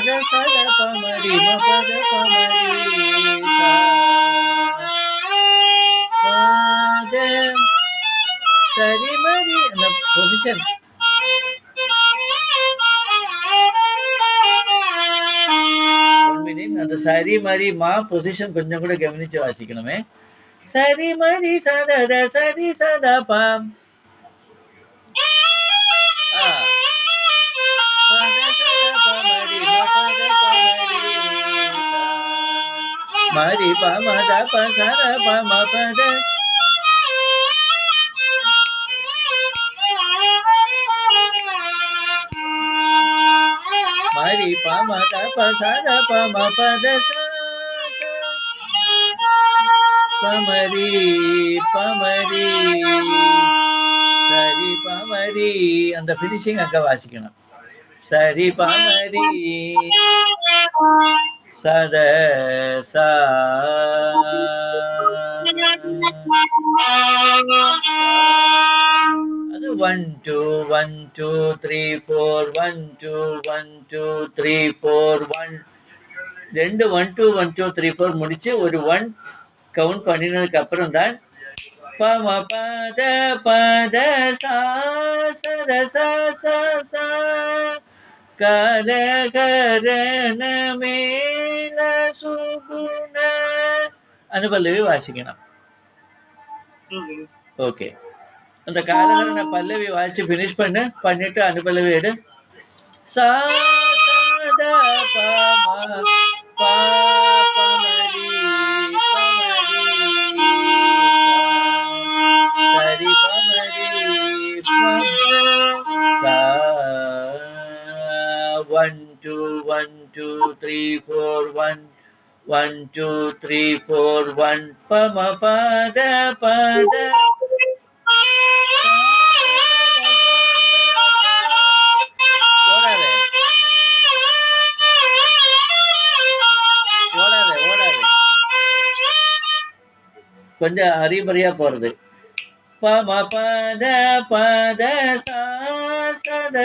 பத சத பமரி மபத பமரி சா பத சரி மரி அந்த பொசிஷன் அந்த சரி மரி மா பொசிஷன் கொஞ்சம் கூட கவனிச்சு வாசிக்கணுமே. சரி மரி சத சரி சத பாம் மரி பமத பசர பமபத மரி பமத பசர பமபத பமரி பமரி சரி பமரி அந்த பினிஷிங் அங்க வாசிக்கணும். சரி பமரி சத சா அது 1 2 1 2 3 4 1 2 1 2 3 4 1 2 1 2 1 2 3 4 முடிச்சு ஒரு 1 கவுண்ட் பண்ணினதுக்கு அப்புறம் தான் பம பத பத சா சத சா சா சா கரகரண மேல சுகுண அனுபல்லவி வாசிக்கணும். ஓகே, அந்த காலகரண பல்லவி வாசிச்சு பினிஷ் பண்ணிட்டு அனுபல்லவி எடு. சா சத பம பா பமரி பமரி சரி பமரி சா 1 2 1 2 3 4 1 1 2 3 4 1 பம பத பத கொஞ்சம் அறிமுறையா போறது. பம பத பத சா சத